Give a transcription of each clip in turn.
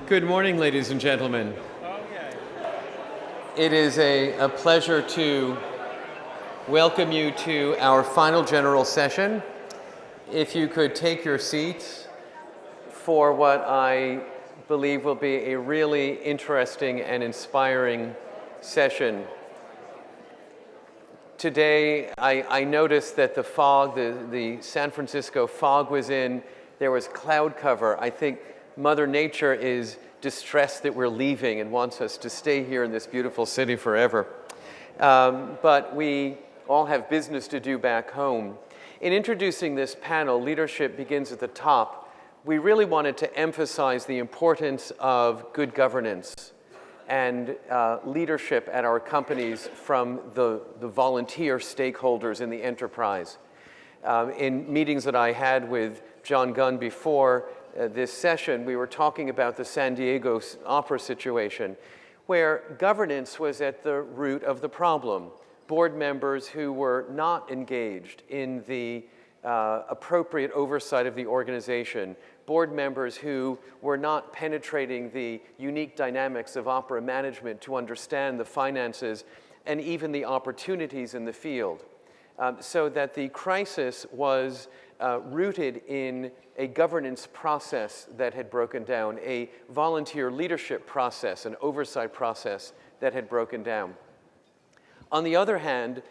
Good morning, ladies and gentlemen. It is a pleasure to welcome you to our final general session. If you could take your seats for what I believe will be a really interesting and inspiring session. Today, I noticed that the fog, the San Francisco fog was in. There was cloud cover. I think Mother Nature is distressed that we're leaving and wants us to stay here in this beautiful city forever. But we all have business to do back home. In introducing this panel, Leadership Begins at the Top, we really wanted to emphasize the importance of good governance and leadership at our companies from the volunteer stakeholders in the enterprise. In meetings that I had with John Gunn before this session, we were talking about the San Diego Opera situation, where governance was at the root of the problem. Board members who were not engaged in the appropriate oversight of the organization, board members who were not penetrating the unique dynamics of opera management to understand the finances and even the opportunities in the field. So that the crisis was rooted in a governance process that had broken down, a volunteer leadership process, an oversight process that had broken down. On the other hand,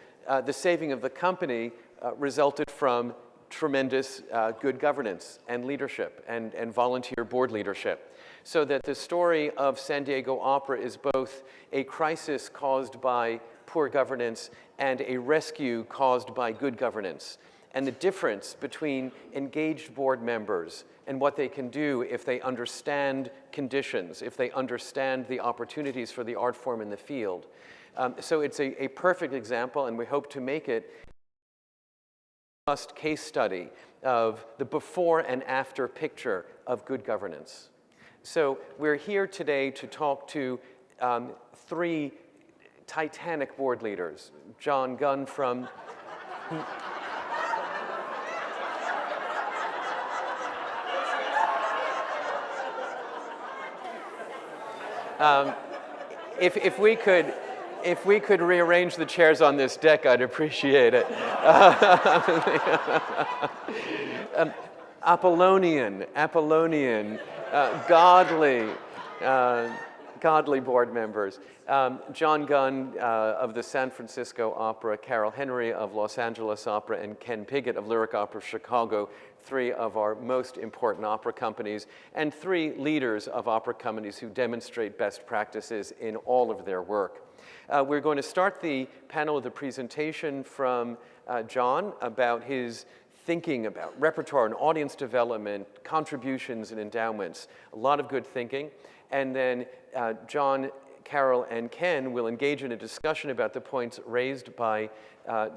the saving of the company resulted from tremendous good governance and leadership and volunteer board leadership. So that the story of San Diego Opera is both a crisis caused by poor governance and a rescue caused by good governance. And the difference between engaged board members and what they can do if they understand conditions, if they understand the opportunities for the art form in the field. So it's a perfect example, and we hope to make it a case study of the before and after picture of good governance. So we're here today to talk to three Titanic board leaders. John Gunn from if we could rearrange the chairs on this deck, I'd appreciate it. Apollonian, godly board members. John Gunn of the San Francisco Opera, Carol Henry of Los Angeles Opera, and Ken Pigott of Lyric Opera of Chicago, three of our most important opera companies, and three leaders of opera companies who demonstrate best practices in all of their work. We're going to start the panel with a presentation from John about his thinking about repertoire and audience development, contributions and endowments, a lot of good thinking. And then John, Carol, and Ken will engage in a discussion about the points raised by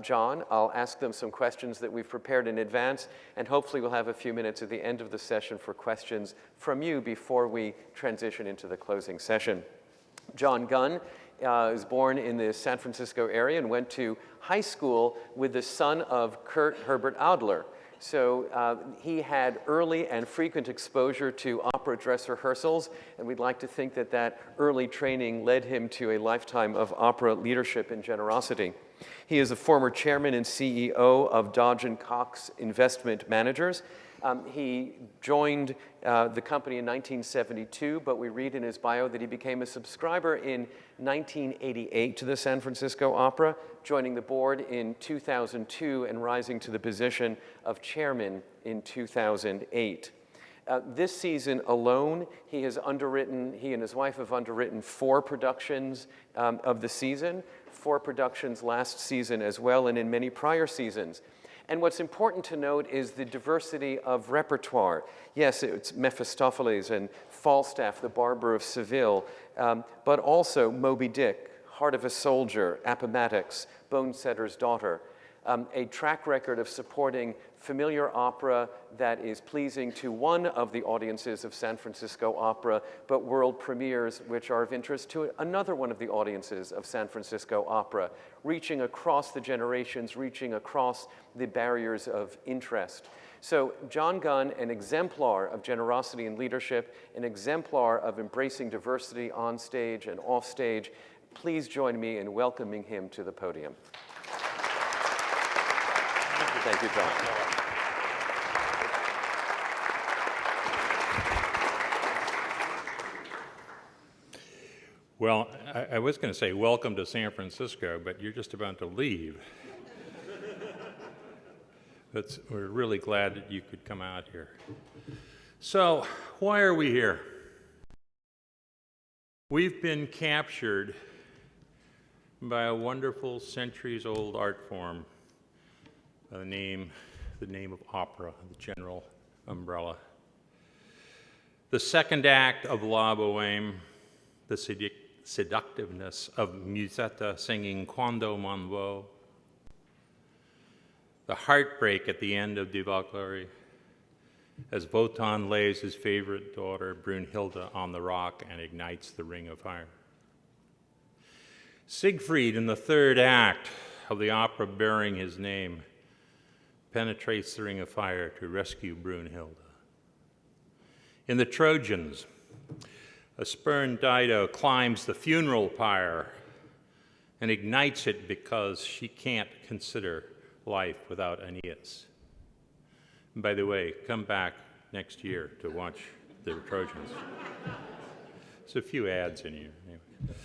John. I'll ask them some questions that we've prepared in advance, and hopefully we'll have a few minutes at the end of the session for questions from you before we transition into the closing session. John Gunn was born in the San Francisco area and went to high school with the son of Kurt Herbert Adler. So he had early and frequent exposure to opera dress rehearsals, and we'd like to think that that early training led him to a lifetime of opera leadership and generosity. He is a former chairman and CEO of Dodge & Cox Investment Managers. He joined the company in 1972, but we read in his bio that he became a subscriber in 1988 to the San Francisco Opera, joining the board in 2002 and rising to the position of chairman in 2008. This season alone, he and his wife have underwritten 4 productions of the season, 4 productions last season as well, and in many prior seasons. And what's important to note is the diversity of repertoire. Yes, it's Mephistopheles and Falstaff, the Barber of Seville, but also Moby Dick, Heart of a Soldier, Appomattox, Bonesetter's Daughter. A track record of supporting familiar opera that is pleasing to one of the audiences of San Francisco Opera, but world premieres which are of interest to another one of the audiences of San Francisco Opera, reaching across the generations, reaching across the barriers of interest. So John Gunn, an exemplar of generosity and leadership, an exemplar of embracing diversity on stage and off stage. Please join me in welcoming him to the podium. Thank you, John. Well, I was going to say welcome to San Francisco, but you're just about to leave. We're really glad that you could come out here. So, why are we here? We've been captured by a wonderful centuries-old art form, the name of opera, the general umbrella. The second act of La Bohème, the seductiveness of Musetta singing Quando m'en va, the heartbreak at the end of devote, as Wotan lays his favorite daughter, Brunhilde, on the rock and ignites the ring of fire. Siegfried, in the third act of the opera bearing his name, penetrates the ring of fire to rescue Brunhilde. In the Trojans, a spurned Dido climbs the funeral pyre and ignites it because she can't consider life without Aeneas. And by the way, come back next year to watch the Trojans. There's a few ads in here. Anyway.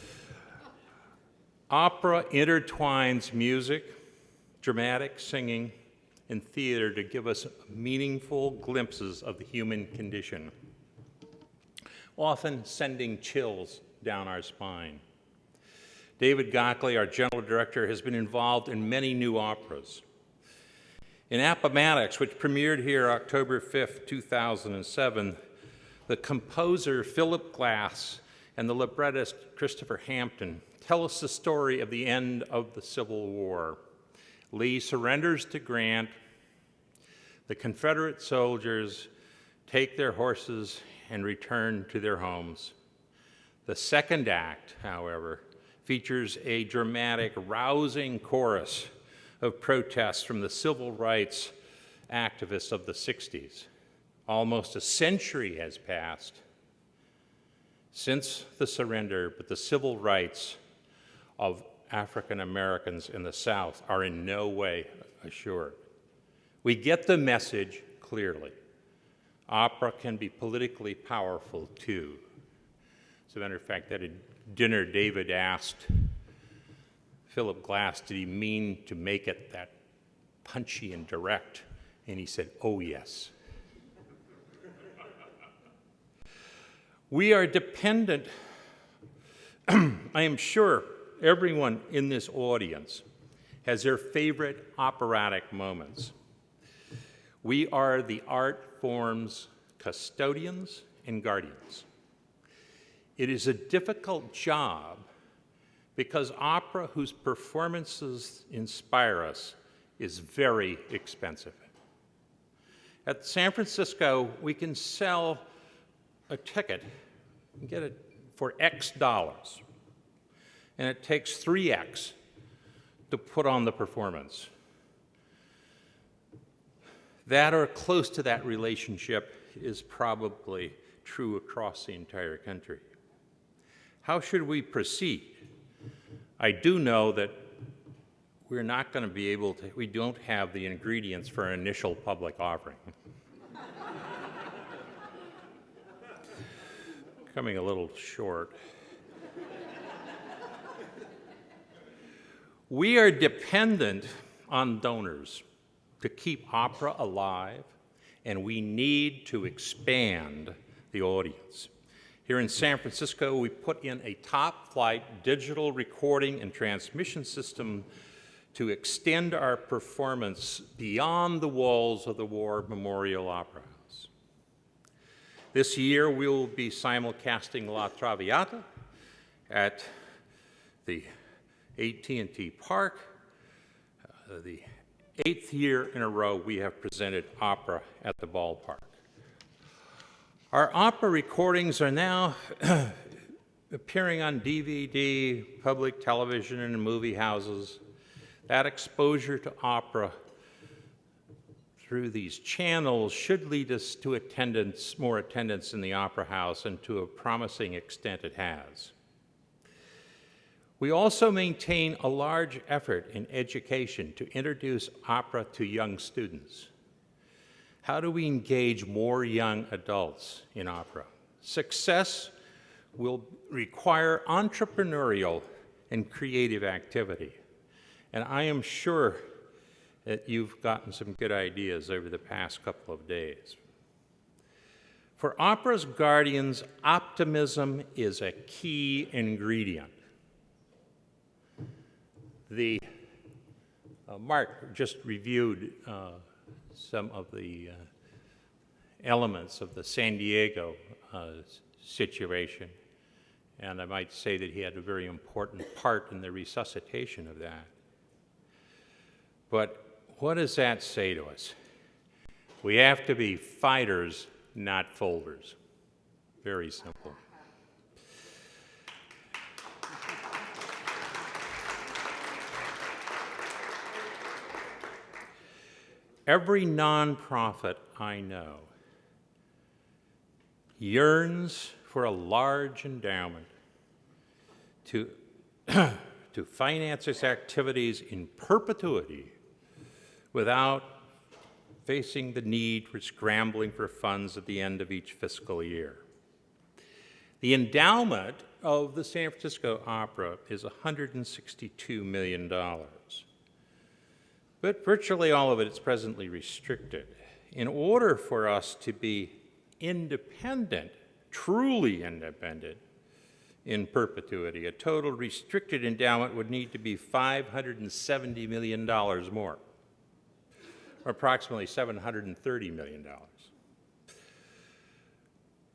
Opera intertwines music, dramatic singing, and theater to give us meaningful glimpses of the human condition, often sending chills down our spine. David Gockley, our general director, has been involved in many new operas. In Appomattox, which premiered here October 5th, 2007, the composer Philip Glass and the librettist Christopher Hampton tell us the story of the end of the Civil War. Lee surrenders to Grant. The Confederate soldiers take their horses and return to their homes. The second act, however, features a dramatic, rousing chorus of protests from the civil rights activists of the 60s. Almost a century has passed since the surrender, but the civil rights of African Americans in the South are in no way assured. We get the message clearly. Opera can be politically powerful too. As a matter of fact, at a dinner, David asked Philip Glass, did he mean to make it that punchy and direct? And he said, oh yes. We are dependent, I am sure everyone in this audience has their favorite operatic moments. We are the art form's custodians and guardians. It is a difficult job because opera, whose performances inspire us, is very expensive. At San Francisco, we can sell a ticket and get it for X dollars. And it takes 3X to put on the performance. That or close to that relationship is probably true across the entire country. How should we proceed? I do know that we're not going to be able to, we don't have the ingredients for an initial public offering. Coming a little short. We are dependent on donors to keep opera alive, and we need to expand the audience. Here in San Francisco, we put in a top-flight digital recording and transmission system to extend our performance beyond the walls of the War Memorial Opera House. This year, we will be simulcasting La Traviata at the AT&T Park. The 8th year in a row we have presented opera at the ballpark. Our opera recordings are now appearing on DVD, public television, and movie houses. That exposure to opera through these channels should lead us to attendance, more attendance in the Opera House, and to a promising extent it has. We also maintain a large effort in education to introduce opera to young students. How do we engage more young adults in opera? Success will require entrepreneurial and creative activity. And I am sure that you've gotten some good ideas over the past couple of days. For opera's guardians, optimism is a key ingredient. Mark just reviewed some of the elements of the San Diego situation, and I might say that he had a very important part in the resuscitation of that. But what does that say to us? We have to be fighters, not folders. Very simple. Every nonprofit I know yearns for a large endowment to finance its activities in perpetuity without facing the need for scrambling for funds at the end of each fiscal year. The endowment of the San Francisco Opera is $162 million. But virtually all of it is presently restricted. In order for us to be independent, truly independent, in perpetuity, a total restricted endowment would need to be $570 million more, or approximately $730 million.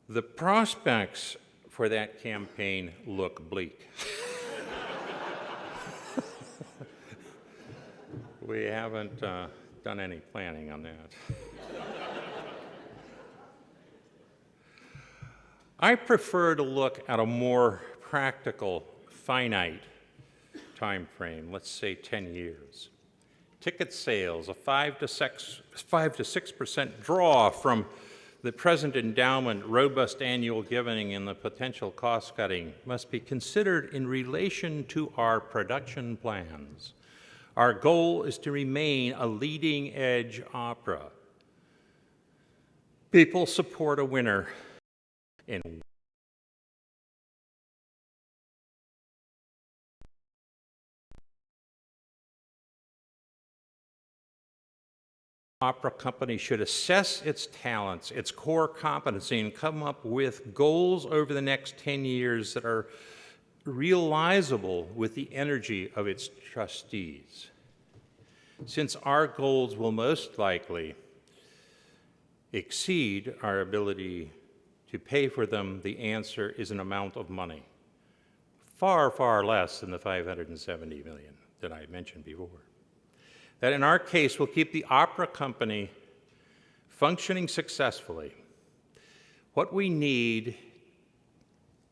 The prospects for that campaign look bleak. We haven't done any planning on that. I prefer to look at a more practical, finite time frame, let's say 10 years. Ticket sales, a 5 to 6% draw from the present endowment, robust annual giving, and the potential cost cutting must be considered in relation to our production plans. Our goal is to remain a leading edge opera. People support a winner in opera company should assess its talents, its core competency, and come up with goals over the next 10 years that are realizable with the energy of its trustees. Since our goals will most likely exceed our ability to pay for them, the answer is an amount of money, far, far less than the $570 million that I mentioned before. That in our case will keep the opera company functioning successfully. What we need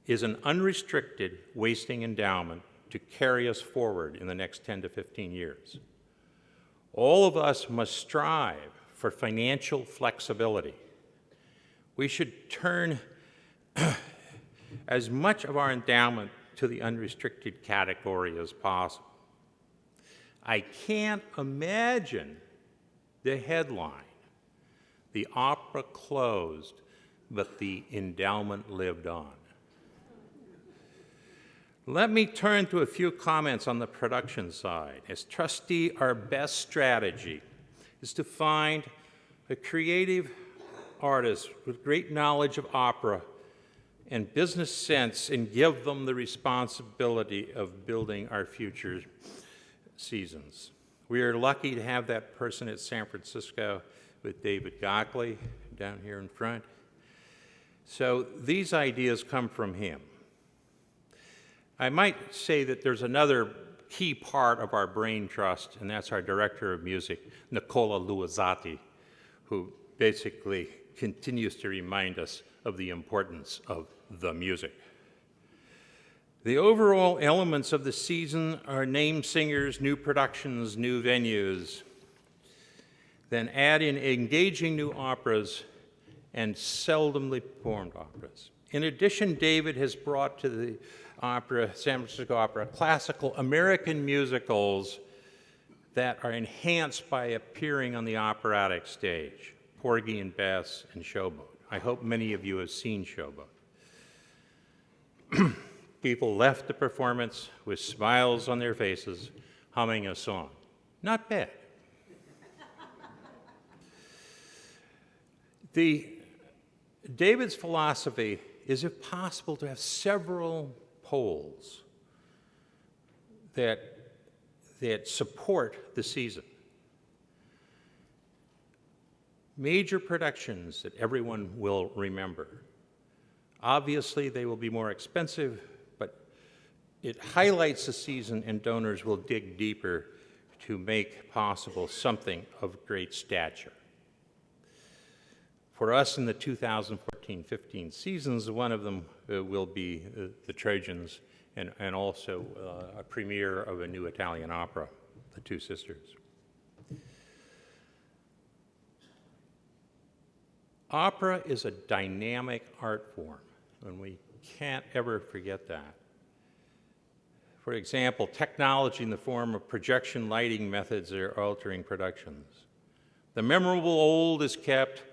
is an unrestricted wasting endowment to carry us forward in the next 10 to 15 years. All of us must strive for financial flexibility. We should turn as much of our endowment to the unrestricted category as possible. I can't imagine the headline, "The opera closed, but the endowment lived on." Let me turn to a few comments on the production side. As trustee, our best strategy is to find a creative artist with great knowledge of opera and business sense and give them the responsibility of building our future seasons. We are lucky to have that person at San Francisco with David Gockley down here in front. So these ideas come from him. I might say that there's another key part of our brain trust, and that's our director of music, Nicola Luizzati, who basically continues to remind us of the importance of the music. The overall elements of the season are named singers, new productions, new venues. Then add in engaging new operas and seldomly performed operas. In addition, David has brought to the opera, San Francisco Opera, classical American musicals that are enhanced by appearing on the operatic stage, Porgy and Bess and Showboat. I hope many of you have seen Showboat. People left the performance with smiles on their faces, humming a song. Not bad. David's philosophy is, if possible, to have several poles that support the season. Major productions that everyone will remember. Obviously, they will be more expensive, but it highlights the season, and donors will dig deeper to make possible something of great stature. For us in the 2014-15 seasons, one of them will be the Trojans, and also a premiere of a new Italian opera, The Two Sisters. Opera is a dynamic art form, and we can't ever forget that. For example, technology in the form of projection lighting methods are altering productions. The memorable old is kept,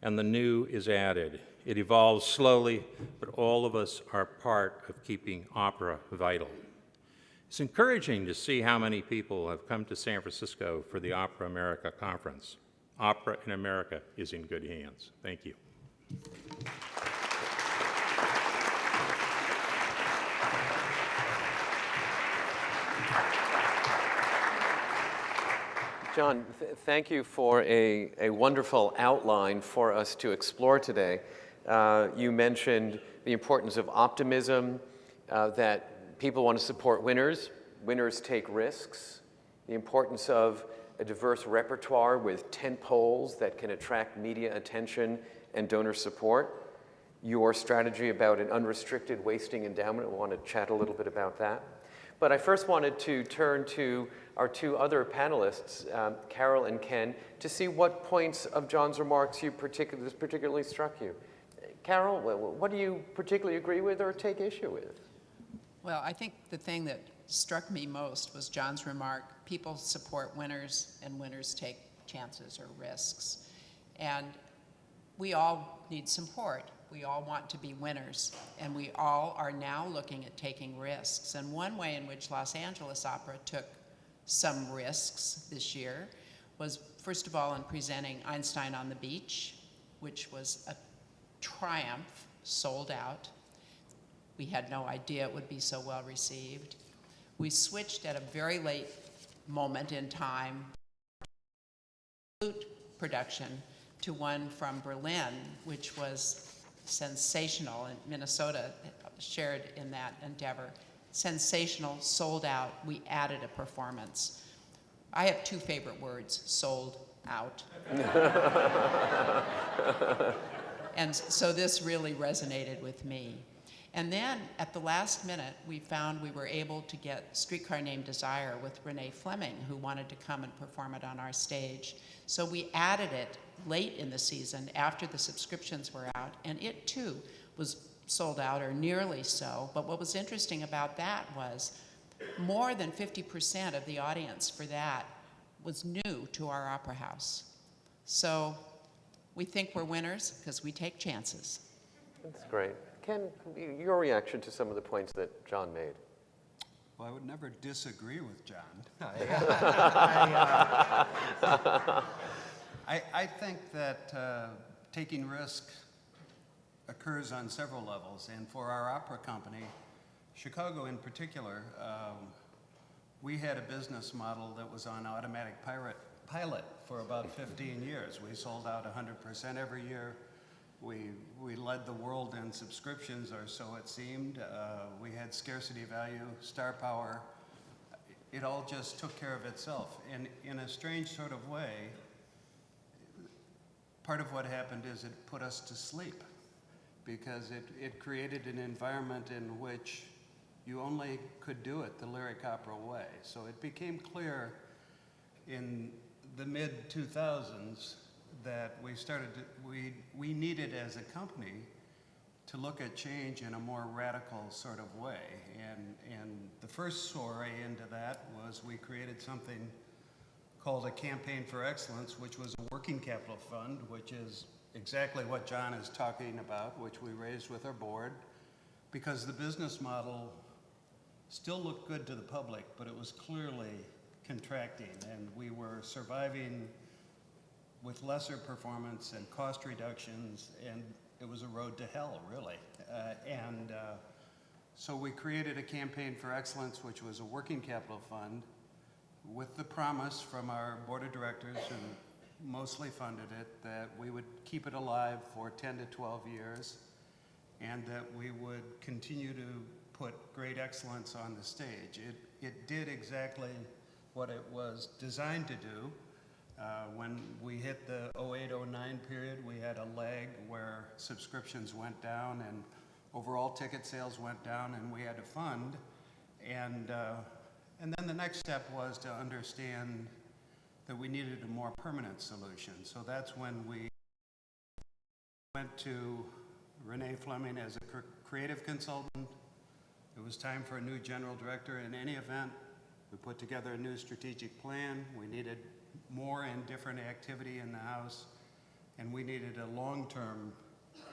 and the new is added. It evolves slowly, but all of us are part of keeping opera vital. It's encouraging to see how many people have come to San Francisco for the Opera America Conference. Opera in America is in good hands. Thank you. John, thank you for a wonderful outline for us to explore today. You mentioned the importance of optimism, that people want to support winners. Winners take risks. The importance of a diverse repertoire with tent poles that can attract media attention and donor support. Your strategy about an unrestricted wasting endowment. We want to chat a little bit about that. But I first wanted to turn to our two other panelists, Carol and Ken, to see what points of John's remarks particularly struck you. Carol, what do you particularly agree with or take issue with? Well, I think the thing that struck me most was John's remark, people support winners and winners take chances or risks. And we all need support. We all want to be winners, and we all are now looking at taking risks. And one way in which Los Angeles Opera took some risks this year was, first of all, in presenting Einstein on the Beach, which was a triumph, sold out. We had no idea it would be so well received. We switched at a very late moment in time flute production to one from Berlin, which was sensational, and Minnesota shared in that endeavor. Sensational, sold out, we added a performance. I have two favorite words, sold out. And so this really resonated with me. And then at the last minute, we found we were able to get Streetcar Named Desire with Renee Fleming, who wanted to come and perform it on our stage. So we added it late in the season after the subscriptions were out, and it too was sold out, or nearly so. But what was interesting about that was more than 50% of the audience for that was new to our opera house. So we think we're winners because we take chances. That's great. Ken, your reaction to some of the points that John made? Well, I would never disagree with John. I think that taking risk occurs on several levels, and for our opera company, Chicago in particular, we had a business model that was on automatic pilot for about 15 years. We sold out 100% every year. We led the world in subscriptions, or so it seemed. We had scarcity value, star power. It all just took care of itself. And in a strange sort of way, part of what happened is it put us to sleep, because it created an environment in which you only could do it the lyric opera way. So it became clear in the mid-2000s that we started to, we needed as a company to look at change in a more radical sort of way. And the first foray into that was we created something called a Campaign for Excellence, which was a working capital fund, which is exactly what John is talking about, which we raised with our board, because the business model still looked good to the public, but it was clearly contracting, and we were surviving with lesser performance and cost reductions, and it was a road to hell, really. So we created a Campaign for Excellence, which was a working capital fund, with the promise from our board of directors, who mostly funded it, that we would keep it alive for 10 to 12 years, and that we would continue to put great excellence on the stage. It did exactly what it was designed to do. When we hit the 08-09 period, we had a lag where subscriptions went down and overall ticket sales went down, and we had to fund. And then the next step was to understand that we needed a more permanent solution. So that's when we went to Renee Fleming as a creative consultant. It was time for a new general director. In any event, we put together a new strategic plan. We needed more and different activity in the house, and we needed a long-term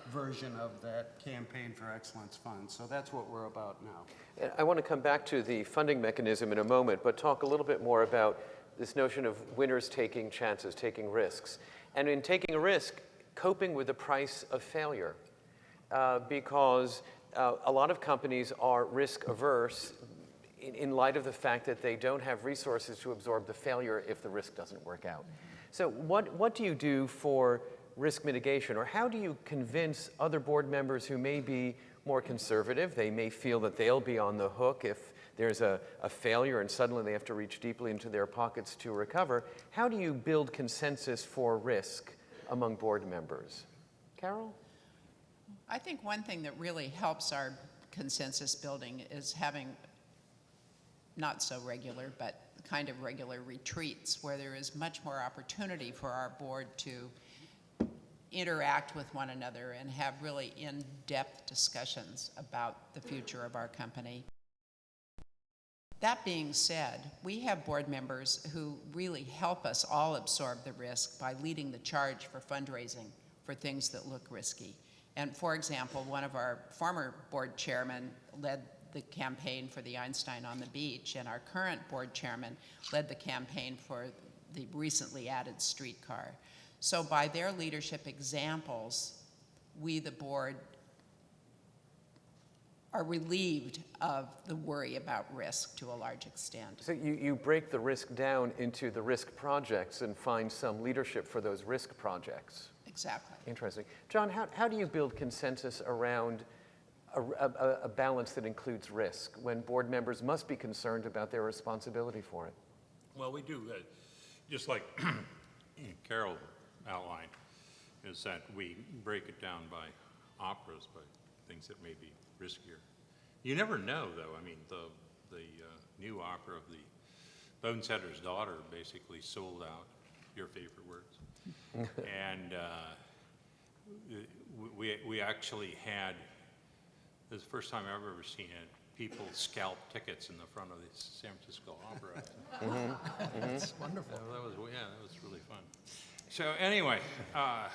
version of that Campaign for Excellence fund. So that's what we're about now. And I want to come back to the funding mechanism in a moment, but talk a little bit more about this notion of winners taking chances, taking risks. And in taking a risk, coping with the price of failure. Because a lot of companies are risk averse in light of the fact that they don't have resources to absorb the failure if the risk doesn't work out. So what do you do for risk mitigation, or how do you convince other board members who may be more conservative? They may feel that they'll be on the hook if there's a failure and suddenly they have to reach deeply into their pockets to recover. How do you build consensus for risk among board members? Carol? I think one thing that really helps our consensus building is having not so regular, but kind of regular retreats where there is much more opportunity for our board to interact with one another and have really in-depth discussions about the future of our company. That being said, we have board members who really help us all absorb the risk by leading the charge for fundraising for things that look risky. And for example, one of our former board chairmen led the campaign for the Einstein on the Beach, and our current board chairman led the campaign for the recently added streetcar. So by their leadership examples, we, the board, are relieved of the worry about risk to a large extent. So you break the risk down into the risk projects and find some leadership for those risk projects. Exactly. Interesting. John, how do you build consensus around a balance that includes risk when board members must be concerned about their responsibility for it? Well, we do, just like Carol outlined, is that we break it down by operas, by things that may be riskier. You never know, though. I mean, the new opera of the Bonesetter's Daughter basically sold out, your favorite words. And we actually had, this is the first time I've ever seen it, people scalp tickets in the front of the San Francisco Opera. That's wonderful. That was really fun. So anyway, I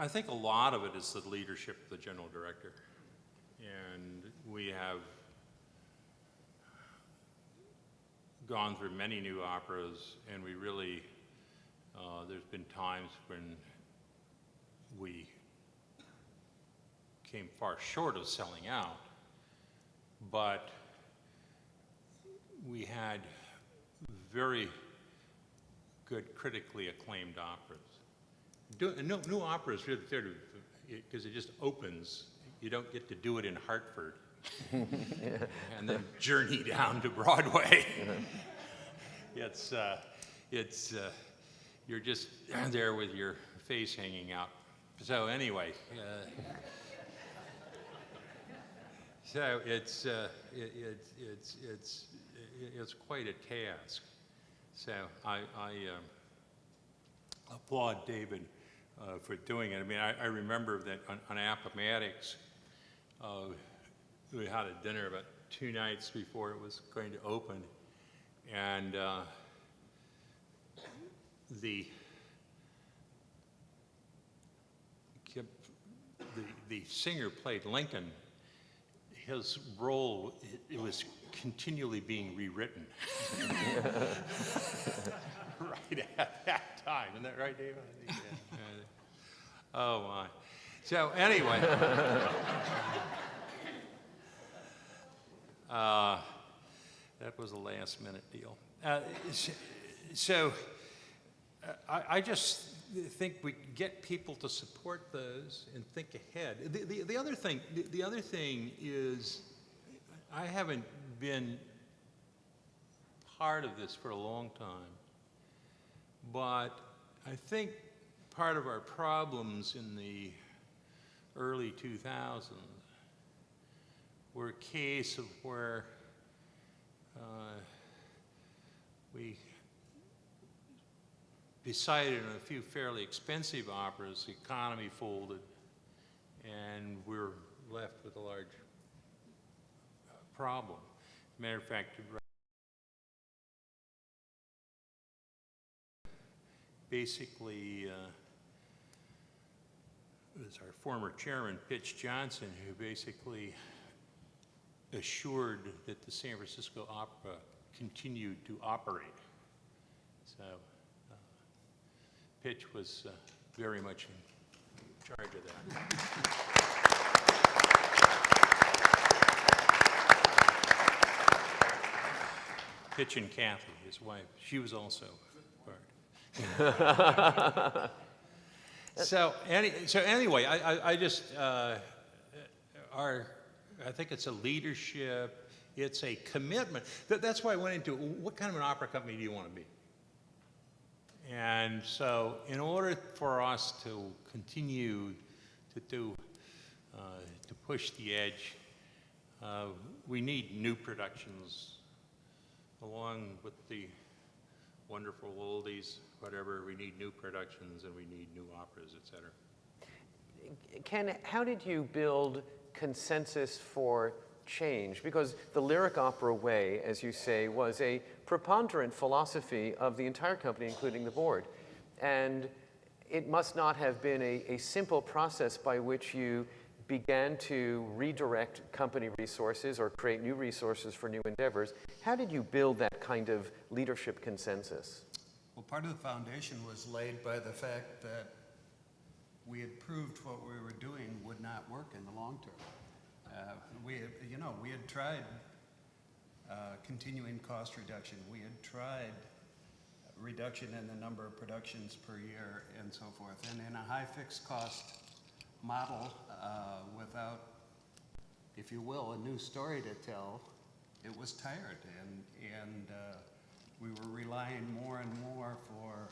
think a lot of it is the leadership of the general director. And we have gone through many new operas, and we really, there's been times when we came far short of selling out, but we had very good critically acclaimed operas. New operas, because it just opens, you don't get to do it in Hartford and then journey down to Broadway. It's you're just there with your face hanging out. So anyway, So it's quite a task. So I applaud David for doing it. I mean, I remember that on Appomattox, we had a dinner about 2 nights before it was going to open, and the singer played Lincoln. His role, it was continually being rewritten. Right at that time, isn't that right, David? I think, yeah. Oh my. So anyway, that was a last-minute deal. I just think we get people to support those and think ahead. The other thing is, I haven't been part of this for a long time, but I think part of our problems in the early 2000s were a case of where we decided on a few fairly expensive operas, the economy folded, and we're left with a large problem. Matter of fact, basically, it was our former chairman, Pitch Johnson, who basically assured that the San Francisco Opera continued to operate. So Pitch was very much in charge of that. Pitch and Kathy, his wife, she was also part. So anyway, I just, I think it's a leadership, it's a commitment. That's why I went into, what kind of an opera company do you want to be? And so in order for us to continue to push the edge, we need new productions along with the wonderful oldies, whatever. We need new productions and we need new operas, et cetera. Ken, how did you build consensus for change? Because the lyric opera way, as you say, was a preponderant philosophy of the entire company, including the board. And it must not have been a simple process by which you began to redirect company resources or create new resources for new endeavors. How did you build that kind of leadership consensus? Well, part of the foundation was laid by the fact that we had proved what we were doing would not work in the long term. We had tried continuing cost reduction. We had tried reduction in the number of productions per year and so forth. And in a high fixed cost model without, if you will, a new story to tell, it was tired. And we were relying more and more for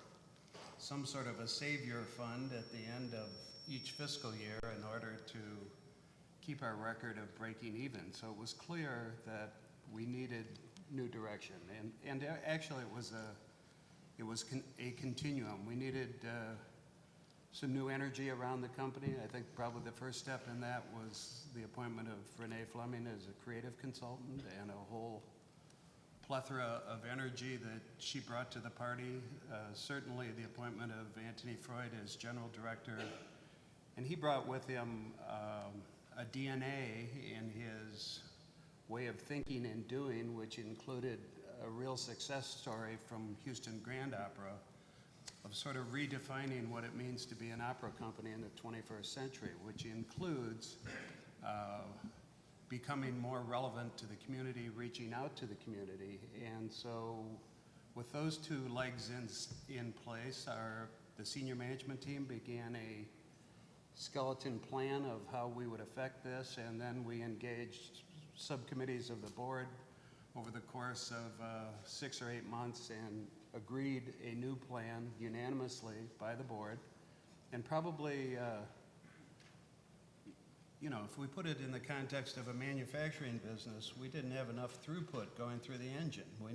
some sort of a savior fund at the end of each fiscal year in order to keep our record of breaking even. So it was clear that we needed new direction. And actually it was a continuum. We needed some new energy around the company. I think probably the first step in that was the appointment of Renee Fleming as a creative consultant and a whole plethora of energy that she brought to the party. Certainly the appointment of Anthony Freud as general director. And he brought with him a DNA in his way of thinking and doing, which included a real success story from Houston Grand Opera of sort of redefining what it means to be an opera company in the 21st century, which includes becoming more relevant to the community, reaching out to the community. And so with those two legs in place, the senior management team began a skeleton plan of how we would affect this, and then we engaged subcommittees of the board over the course of 6 or 8 months and agreed a new plan unanimously by the board. And probably you know, if we put it in the context of a manufacturing business, we didn't have enough throughput going through the engine. We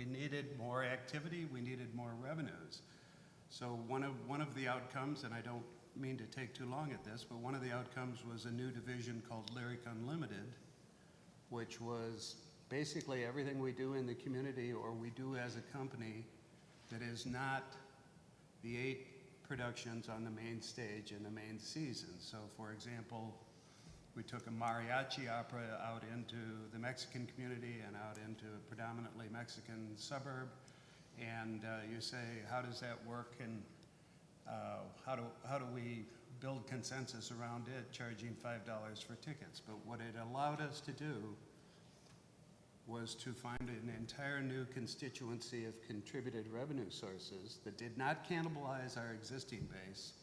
needed more activity, we needed more revenues. So one of the outcomes, and I don't mean to take too long at this, but one of the outcomes was a new division called Lyric Unlimited, which was basically everything we do in the community or we do as a company that is not the 8 productions on the main stage in the main season. So for example, we took a mariachi opera out into the Mexican community and out into a predominantly Mexican suburb. And you say, how does that work? And how do we build consensus around it, charging $5 for tickets? But what it allowed us to do was to find an entire new constituency of contributed revenue sources that did not cannibalize our existing base.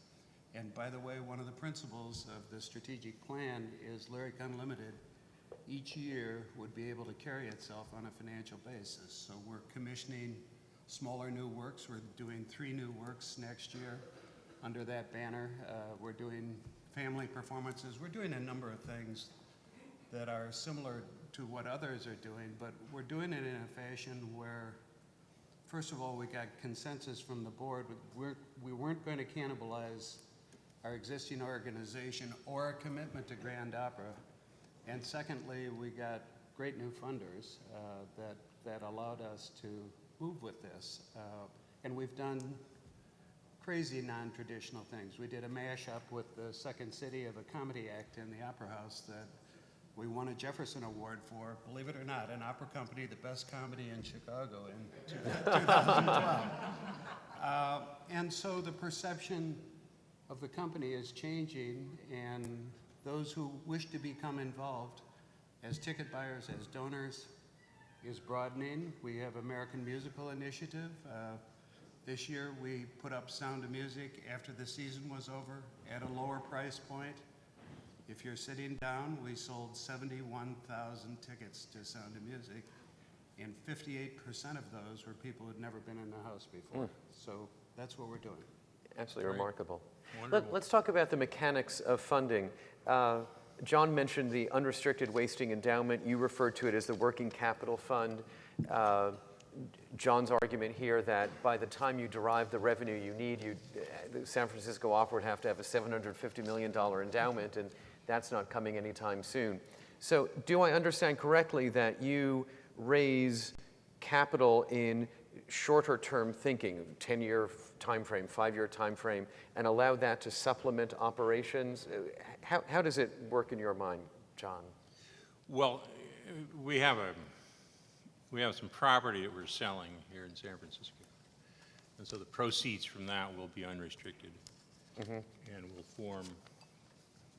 And by the way, one of the principles of the strategic plan is Lyric Unlimited each year would be able to carry itself on a financial basis. So we're commissioning smaller new works. We're doing 3 new works next year under that banner. We're doing family performances. We're doing a number of things that are similar to what others are doing, but we're doing it in a fashion where, first of all, we got consensus from the board. We weren't going to cannibalize our existing organization or a commitment to Grand Opera. And secondly, we got great new funders that allowed us to move with this. And we've done crazy non-traditional things. We did a mashup with the Second City of a comedy act in the Opera House that we won a Jefferson Award for, believe it or not, an opera company, the best comedy in Chicago in 2012. And so the perception of the company is changing, and those who wish to become involved as ticket buyers, as donors, is broadening. We have American Musical Initiative. This year we put up Sound of Music after the season was over at a lower price point. If you're sitting down, we sold 71,000 tickets to Sound of Music, and 58% of those were people who'd never been in the house before. So that's what we're doing. Absolutely remarkable. Wonderful. Let's talk about the mechanics of funding. John mentioned the unrestricted wasting endowment. You referred to it as the working capital fund. John's argument here that by the time you derive the revenue you need, the San Francisco Opera would have to have a $750 million endowment, and that's not coming anytime soon. So do I understand correctly that you raise capital in shorter term thinking, 10-year time frame, 5-year time frame, and allow that to supplement operations? How does it work in your mind, John? Well, we have some property that we're selling here in San Francisco. And so the proceeds from that will be unrestricted and will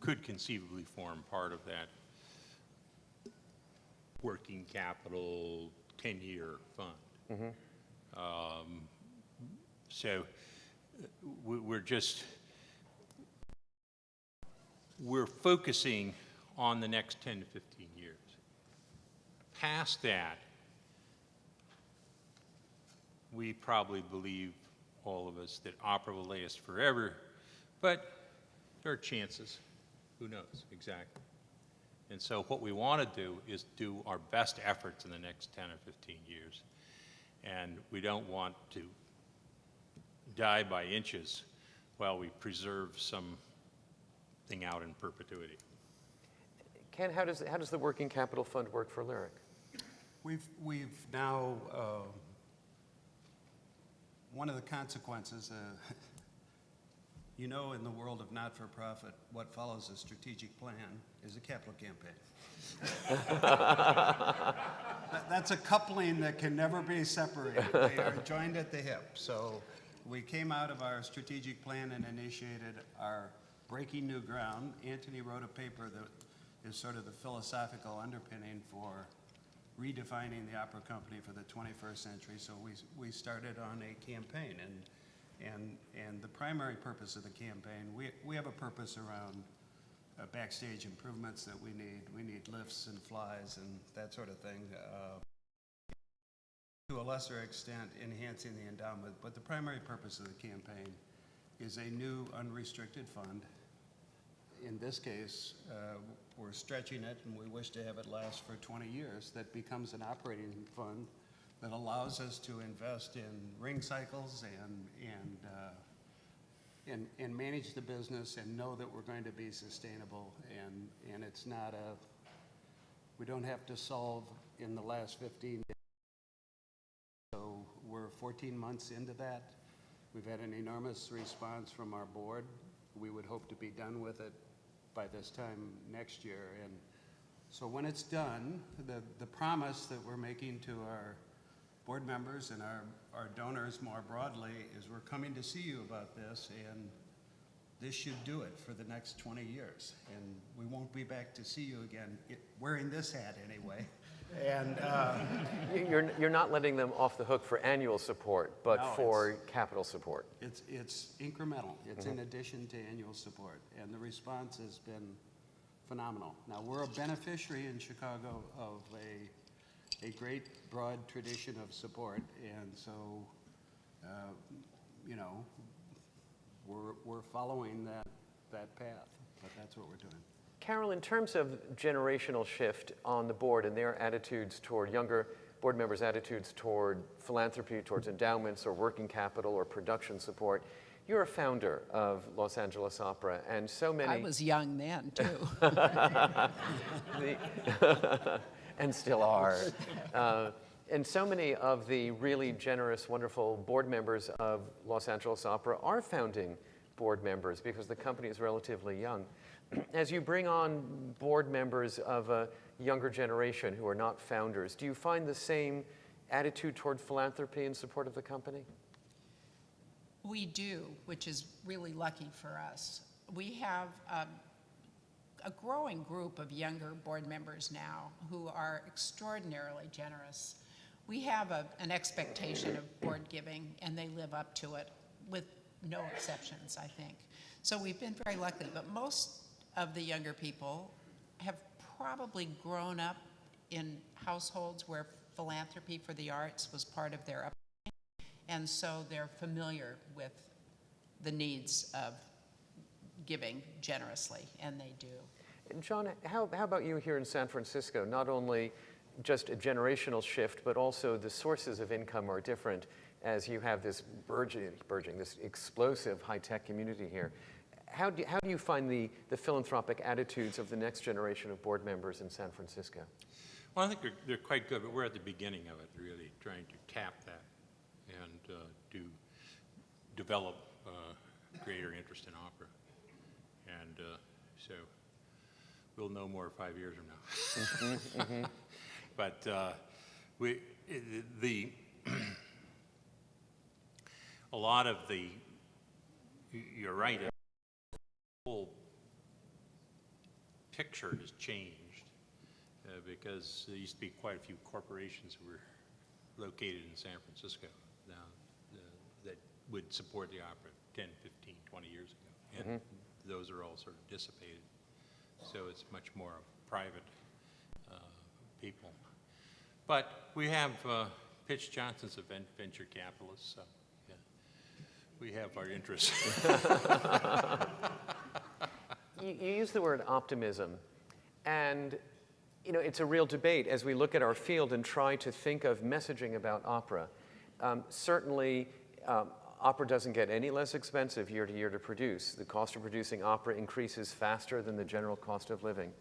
could conceivably form part of that working capital 10-year fund. So we're focusing on the next 10 to 15 years. Past that, we probably believe, all of us, that opera will last forever, but there are chances. Who knows exactly? And so what we want to do is do our best efforts in the next 10 or 15 years. And we don't want to die by inches while we preserve something out in perpetuity. Ken, how does the working capital fund work for Lyric? We've now, one of the consequences, you know, in the world of not-for-profit, what follows a strategic plan is a capital campaign. That's a coupling that can never be separated. They are joined at the hip. So we came out of our strategic plan and initiated our Breaking New Ground. Anthony wrote a paper that is sort of the philosophical underpinning for redefining the opera company for the 21st century. So we started on a campaign, and the primary purpose of the campaign, we have a purpose around backstage improvements that we need. We need lifts and flies and that sort of thing. To a lesser extent, enhancing the endowment, but the primary purpose of the campaign is a new unrestricted fund. in this case, we're stretching it and we wish to have it last for 20 years. That becomes an operating fund that allows us to invest in ring cycles and manage the business and know that we're going to be sustainable, and it's not we don't have to solve in the last 15 days. So we're 14 months into that. We've had an enormous response from our board. We would hope to be done with it by this time next year. And so when it's done, the promise that we're making to our board members and our donors more broadly is we're coming to see you about this, and this should do it for the next 20 years. And we won't be back to see you again, wearing this hat anyway. And You're not letting them off the hook for annual support, but No, for capital support. it's incremental. It's in addition to annual support, and the response has been phenomenal. Now, we're a beneficiary in Chicago of a great broad tradition of support, and so you know, we're following that path, but that's what we're doing. Carol, in terms of generational shift on the board and their attitudes toward younger board members' attitudes toward philanthropy, towards endowments or working capital or production support, you're a founder of Los Angeles Opera, and so many... I was young then, too. And still are. And so many of the really generous, wonderful board members of Los Angeles Opera are founding board members because the company is relatively young. As you bring on board members of a younger generation who are not founders, do you find the same attitude toward philanthropy in support of the company? We do, which is really lucky for us. We have a growing group of younger board members now who are extraordinarily generous. We have an expectation of board giving, and they live up to it with no exceptions, I think. So we've been very lucky, but most of the younger people have probably grown up in households where philanthropy for the arts was part of their upbringing, and so they're familiar with the needs of giving generously, and they do. John, how about you here in San Francisco? Not only just a generational shift, but also the sources of income are different as you have this burgeoning, this explosive high-tech community here. How do you find the philanthropic attitudes of the next generation of board members in San Francisco? Well, I think they're quite good, but we're at the beginning of it, really, trying to tap that and to develop greater interest in opera. And so we'll know more 5 years from now. But a lot of you're right, the whole picture has changed because there used to be quite a few corporations who were located in San Francisco now that would support the opera 10, 15, 20 years ago. And those are all sort of dissipated. So it's much more of private people. But we have Pitch Johnson's a venture capitalist, so yeah, we have our interests. You use the word optimism, and you know, it's a real debate as we look at our field and try to think of messaging about opera. Certainly, opera doesn't get any less expensive year to year to produce. The cost of producing opera increases faster than the general cost of living.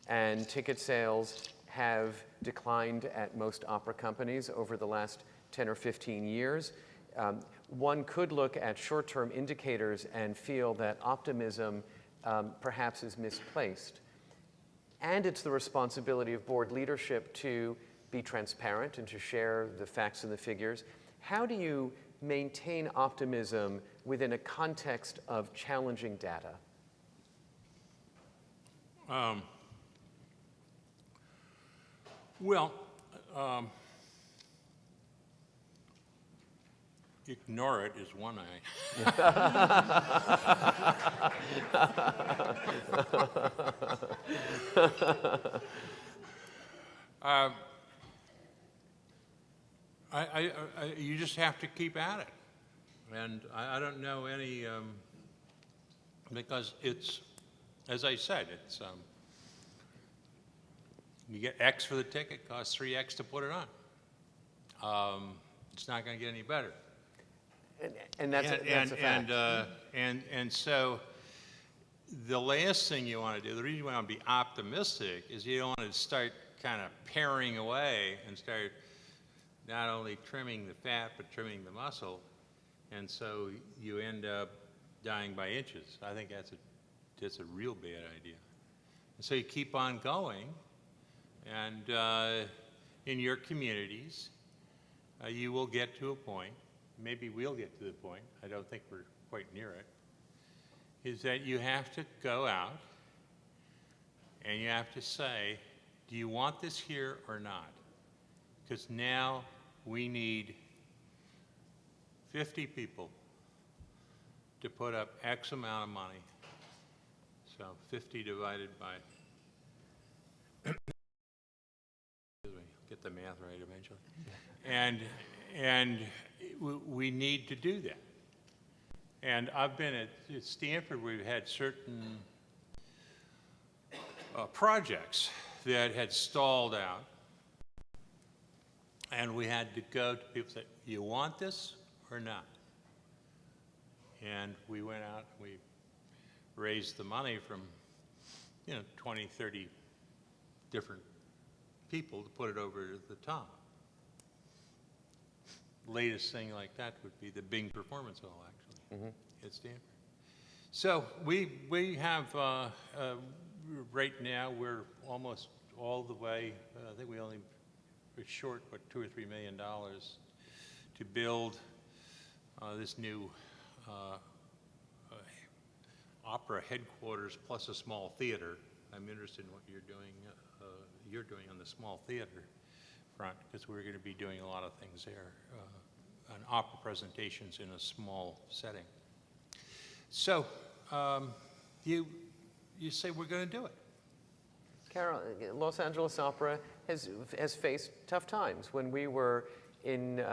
And ticket sales have declined at most opera companies over the last 10 or 15 years. One could look at short-term indicators and feel that optimism perhaps is misplaced. And it's the responsibility of board leadership to be transparent and to share the facts and the figures. How do you maintain optimism within a context of challenging data? Well, ignore it is one you just have to keep at it. And I don't know any, because it's as I said, it's you get X for the ticket, costs 3X to put it on. It's not going to get any better. And that's a fact. And so the last thing you want to do, the reason you want to be optimistic is you don't want to start kind of paring away and start not only trimming the fat but trimming the muscle, and so you end up dying by inches. I think that's a real bad idea. And so you keep on going, and in your communities, you will get to a point, maybe we'll get to the point, I don't think we're quite near it, is that you have to go out and you have to say, do you want this here or not? Because now we need 50 people to put up X amount of money. So 50 divided by, excuse me, get the math right eventually. And we need to do that. And I've been at Stanford, we've had certain projects that had stalled out. And we had to go to people and say, you want this or not? And we went out, we raised the money from 20, 30 different people to put it over the top. Latest thing like that would be the Bing Performance Hall, actually, at Stanford. So we have, right now, we're almost all the way, I think we're short, what, $2 or $3 million to build this new opera headquarters plus a small theater. I'm interested in what you're doing on the small theater front, because we're going to be doing a lot of things there, on opera presentations in a small setting. So you say we're going to do it. Carol, Los Angeles Opera has faced tough times. When we were in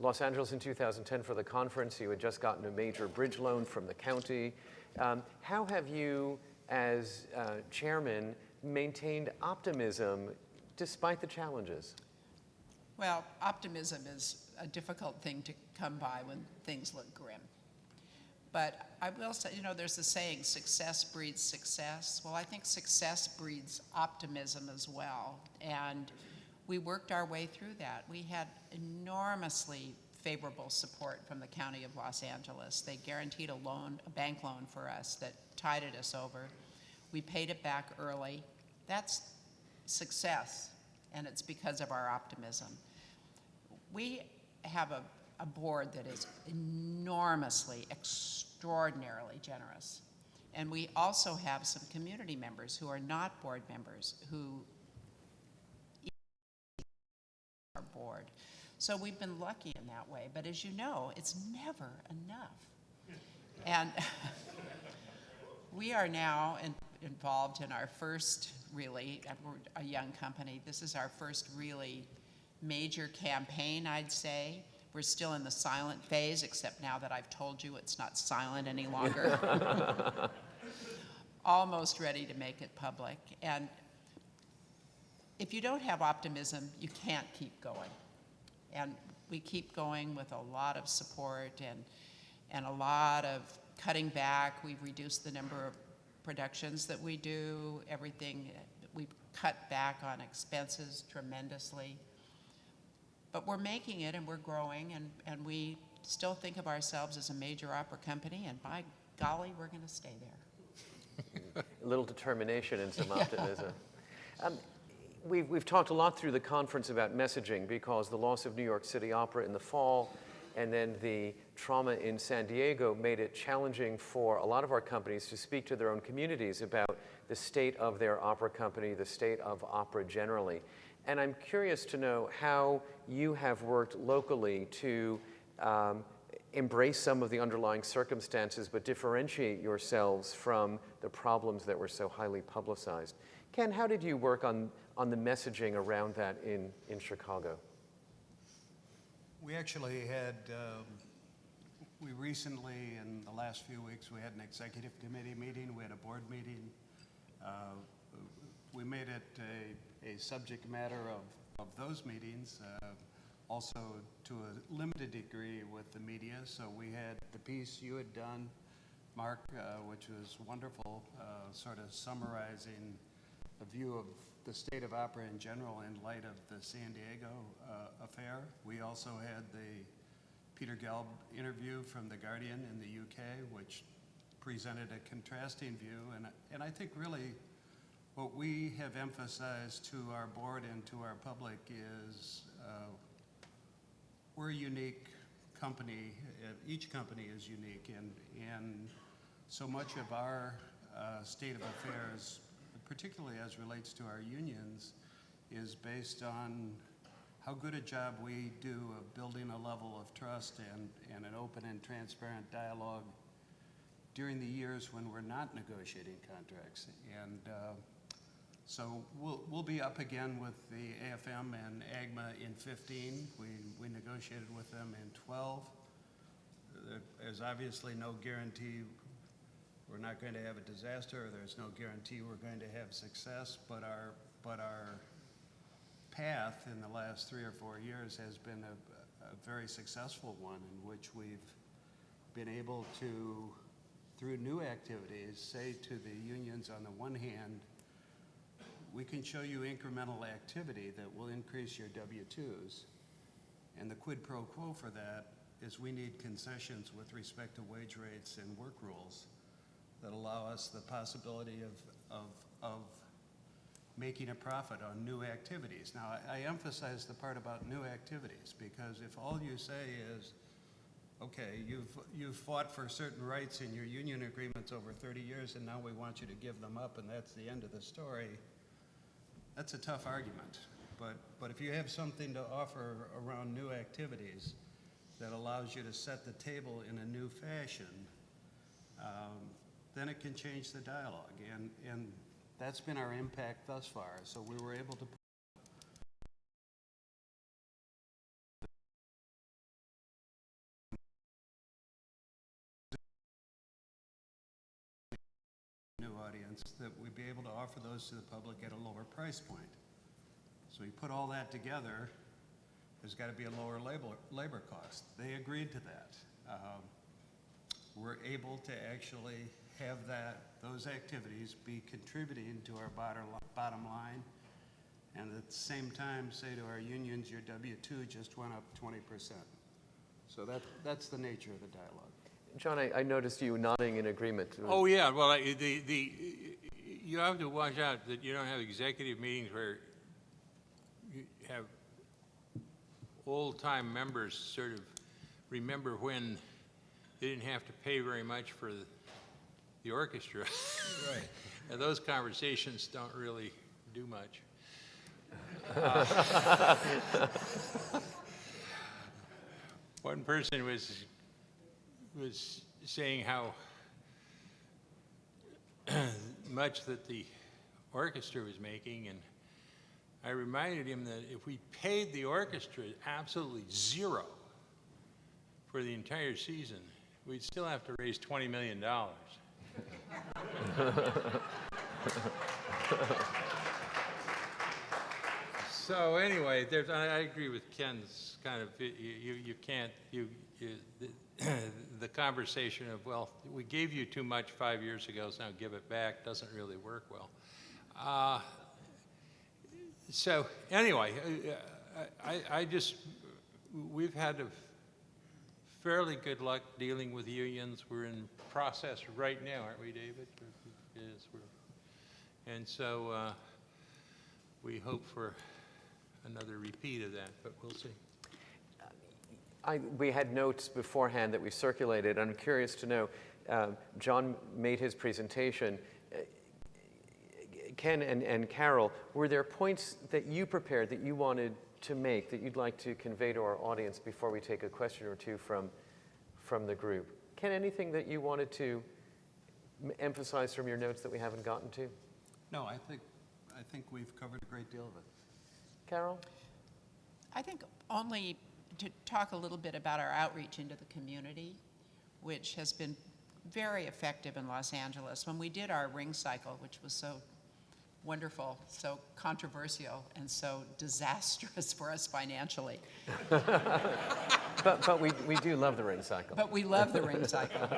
Los Angeles in 2010 for the conference, you had just gotten a major bridge loan from the county. How have you, as chairman, maintained optimism despite the challenges? Well, optimism is a difficult thing to come by when things look grim. But I will say, there's a saying, success breeds success. Well, I think success breeds optimism as well. And we worked our way through that. We had enormously favorable support from the County of Los Angeles. They guaranteed a bank loan for us that tided us over. We paid it back early. That's success, and it's because of our optimism. We have a board that is enormously, extraordinarily generous. And we also have some community members who are not board members who our board. So we've been lucky in that way, but as you know, it's never enough. And we are now involved in our first we're a young company. This is our first really major campaign, I'd say. We're still in the silent phase, except now that I've told you it's not silent any longer. Almost ready to make it public. And if you don't have optimism, you can't keep going. And we keep going with a lot of support and a lot of cutting back. We've reduced the number of productions that we do, everything. We've cut back on expenses tremendously. But we're making it and we're growing, and we still think of ourselves as a major opera company, and by golly, we're going to stay there. A little determination and some optimism. We've talked a lot through the conference about messaging, because the loss of New York City Opera in the fall and then the trauma in San Diego made it challenging for a lot of our companies to speak to their own communities about the state of their opera company, the state of opera generally. And I'm curious to know how you have worked locally to embrace some of the underlying circumstances, but differentiate yourselves from the problems that were so highly publicized. Ken, how did you work on the messaging around that in Chicago? We actually had, we recently, in the last few weeks, we had an executive committee meeting, we had a board meeting, We made it a subject matter of those meetings, also to a limited degree with the media. So we had the piece you had done, Mark, which was wonderful, sort of summarizing a view of the state of opera in general in light of the San Diego affair. We also had the Peter Gelb interview from The Guardian in the UK, which presented a contrasting view. And I think really what we have emphasized to our board and to our public is we're a unique company. Each company is unique, and so much of our state of affairs, particularly as relates to our unions, is based on how good a job we do of building a level of trust and an open and transparent dialogue during the years when we're not negotiating contracts. And so we'll be up again with the AFM and AGMA in 15. We negotiated with them in 12. There's obviously no guarantee we're not going to have a disaster, or there's no guarantee we're going to have success, but our path in the last 3 or 4 years has been a very successful one, in which we've been able to, through new activities, say to the unions on the one hand, we can show you incremental activity that will increase your W-2s, and the quid pro quo for that is we need concessions with respect to wage rates and work rules that allow us the possibility of making a profit on new activities. Now, I emphasize the part about new activities, because if all you say is, okay, you've fought for certain rights in your union agreements over 30 years, and now we want you to give them up, and that's the end of the story, that's a tough argument. But if you have something to offer around new activities that allows you to set the table in a new fashion, then it can change the dialogue. And that's been our impact thus far. So we were able to new audience, that we'd be able to offer those to the public at a lower price point. So we put all that together, there's got to be a lower labor cost. They agreed to that. We're able to actually have those activities be contributing to our bottom line, and at the same time say to our unions, your W-2 just went up 20%. So that's the nature of the dialogue. John, I noticed you nodding in agreement. Oh, yeah, well, you have to watch out that you don't have executive meetings where you have old-time members sort of remember when they didn't have to pay very much for the orchestra. Right. And those conversations don't really do much. One person was saying how much that the orchestra was making, and I reminded him that if we paid the orchestra absolutely zero for the entire season, we'd still have to raise $20 million. So anyway, I agree with Ken's kind of, you can't, the conversation of, well, we gave you too much 5 years ago, so now give it back, doesn't really work well. So anyway, we've had a fairly good luck dealing with unions. We're in process right now, aren't we, David? Yes, and so we hope for another repeat of that, but we'll see. We had notes beforehand that we circulated. I'm curious to know, John made his presentation. Ken and Carol, were there points that you prepared that you wanted to make that you'd like to convey to our audience before we take a question or two from the group? Ken, anything that you wanted to emphasize from your notes that we haven't gotten to? No, I think we've covered a great deal of it. Carol? I think only to talk a little bit about our outreach into the community, which has been very effective in Los Angeles. When we did our ring cycle, which was so wonderful, so controversial, and so disastrous for us financially. But we do love the ring cycle. But we love the ring cycle.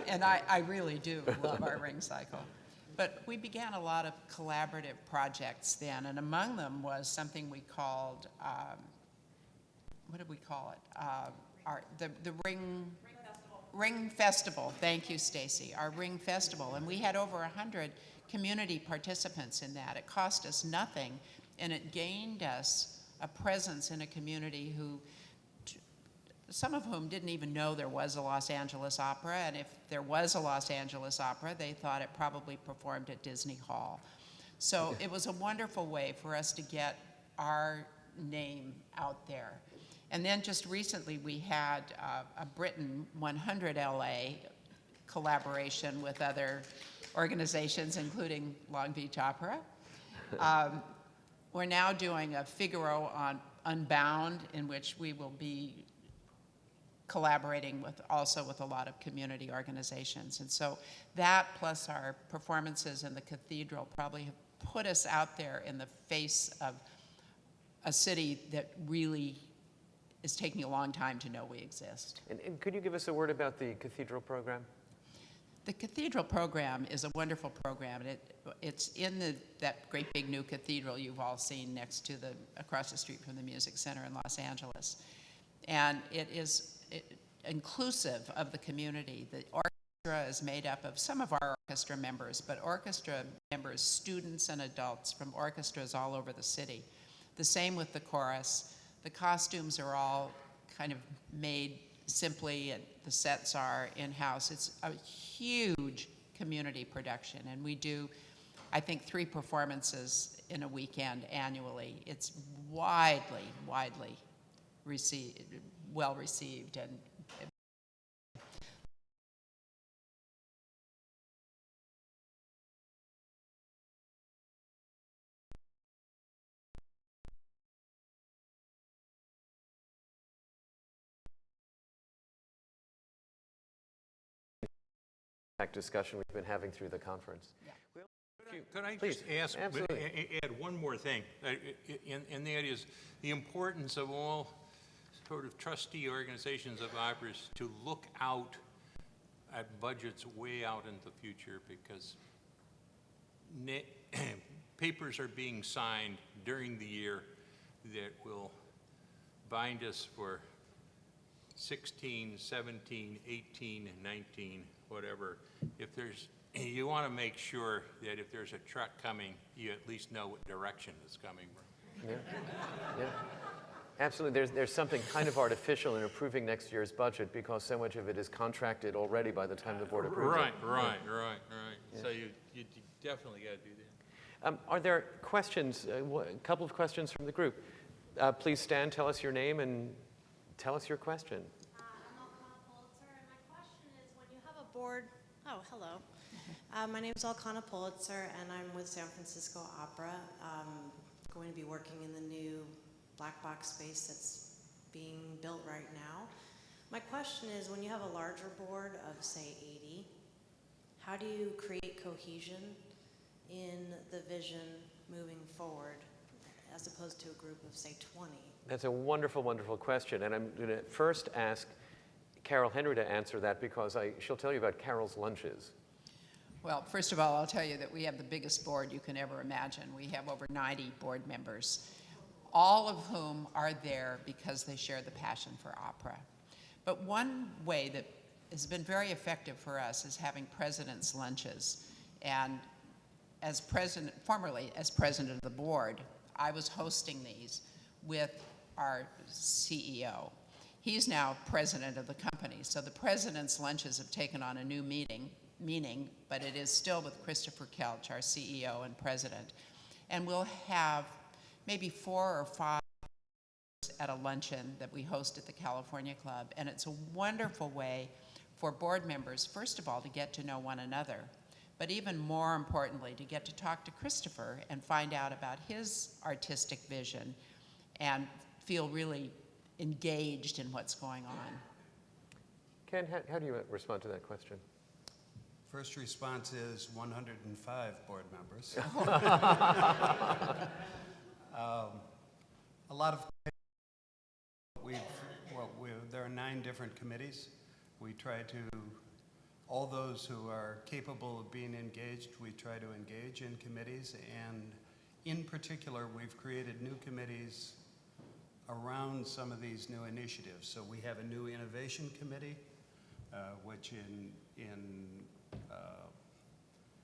And I really do love our ring cycle. But we began a lot of collaborative projects then, and among them was something we called, what did we call it? The Ring Festival. Thank you, Stacy. Our Ring Festival. And we had over 100 community participants in that. It cost us nothing, and it gained us a presence in a community who, some of whom didn't even know there was a Los Angeles Opera, and if there was a Los Angeles Opera, they thought it probably performed at Disney Hall. So it was a wonderful way for us to get our name out there. And then just recently we had a Britain 100 LA collaboration with other organizations, including Long Beach Opera. We're now doing a Figaro on Unbound, in which we will be collaborating also with a lot of community organizations. And so that plus our performances in the cathedral probably have put us out there in the face of a city that really is taking a long time to know we exist. And could you give us a word about the cathedral program? The cathedral program is a wonderful program, and it's in that great big new cathedral you've all seen across the street from the Music Center in Los Angeles. And it is inclusive of the community. The orchestra is made up of some of our orchestra members, but orchestra members, students and adults from orchestras all over the city. The same with the chorus. The costumes are all kind of made simply, and the sets are in-house. It's a huge community production, and we do, I think, 3 performances in a weekend annually. It's widely well received, and discussion we've been having through the conference. yeah. Could I Please, just ask, absolutely. add one more thing, and that is the importance of all sort of trustee organizations of operas to look out at budgets way out into the future, because papers are being signed during the year that will bind us for 16, 17, 18, 19, whatever. If there's, you want to make sure that if there's a truck coming, you at least know what direction it's coming from. Yeah, yeah. Absolutely. There's something kind of artificial in approving next year's budget because so much of it is contracted already by the time the board approves it. Right. Yeah. So you definitely got to do that. Are there questions, a couple of questions from the group? Please stand, tell us your name, and tell us your question. I'm Alcana Pulitzer, and my question is, when you have a board, hello. My name is Alcana Pulitzer, and I'm with San Francisco Opera. Going to be working in the new black box space that's being built right now. My question is, when you have a larger board of, say, 80, how do you create cohesion in the vision moving forward as opposed to a group of, say, 20? That's a wonderful, wonderful question. And I'm going to first ask Carol Henry to answer that because she'll tell you about Carol's lunches. Well, first of all, I'll tell you that we have the biggest board you can ever imagine. We have over 90 board members, all of whom are there because they share the passion for opera. But one way that has been very effective for us is having president's lunches. And as president, formerly as president of the board, I was hosting these with our CEO. He's now president of the company. So the president's lunches have taken on a new meaning, but it is still with Christopher Kelch, our CEO and president. And we'll have maybe 4 or 5 at a luncheon that we host at the California Club. And it's a wonderful way for board members, first of all, to get to know one another, but even more importantly, to get to talk to Christopher and find out about his artistic vision and feel really engaged in what's going on. Ken, how do you respond to that question? First response is 105 board members. A lot of there are 9 different committees. We try to, all those who are capable of being engaged, we try to engage in committees, and in particular, we've created new committees around some of these new initiatives. So we have a new innovation committee, which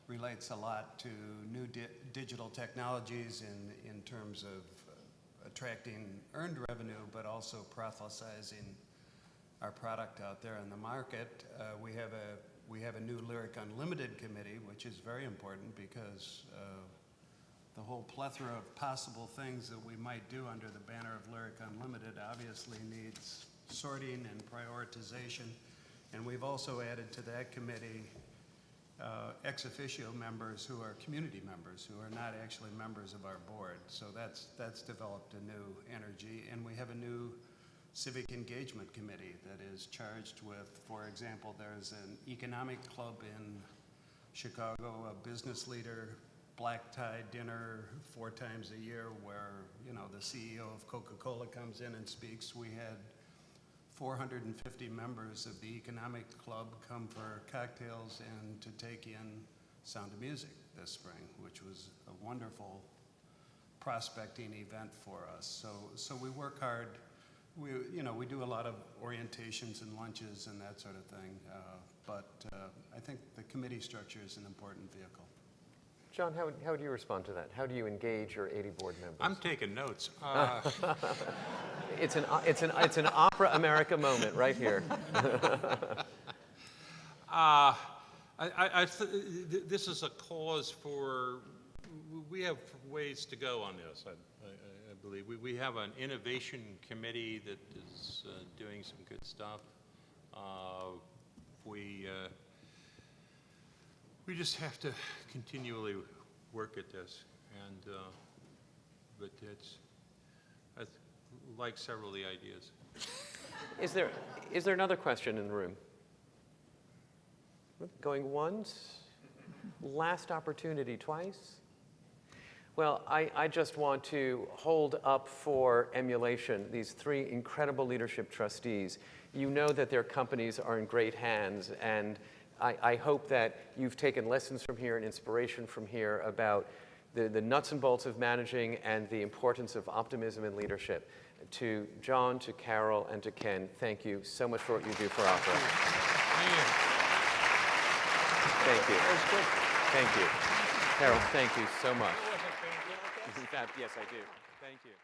relates a lot to new digital technologies in terms of attracting earned revenue, but also proselytizing our product out there in the market. We have a new Lyric Unlimited committee, which is very important because the whole plethora of possible things that we might do under the banner of Lyric Unlimited obviously needs sorting and prioritization. And we've also added to that committee ex officio members who are community members, who are not actually members of our board. So that's developed a new energy. And we have a new civic engagement committee that is charged with, for example, there's an economic club in Chicago, a business leader black tie dinner 4 times a year where, you know, the CEO of Coca-Cola comes in and speaks. We had 450 members of the economic club come for cocktails and to take in Sound of Music this spring, which was a wonderful prospecting event for us. So we work hard. We do a lot of orientations and lunches and that sort of thing, but I think the committee structure is an important vehicle. John, how do you respond to that? How do you engage your 80 board members? I'm taking notes. It's an Opera America moment right here. This is a cause for, we have ways to go on this, I believe. We have an innovation committee that is doing some good stuff. We just have to continually work at this, and but I like several of the ideas. Is there another question in the room? Going once? Last opportunity twice? Well, I just want to hold up for emulation these 3 incredible leadership trustees. You know that their companies are in great hands, and I hope that you've taken lessons from here and inspiration from here about the nuts and bolts of managing and the importance of optimism and leadership. To John, to Carol, and to Ken, thank you so much for what you do for Opera. Thank you. Thank you. Carol, thank you so much. In fact, yes, I do. Thank you.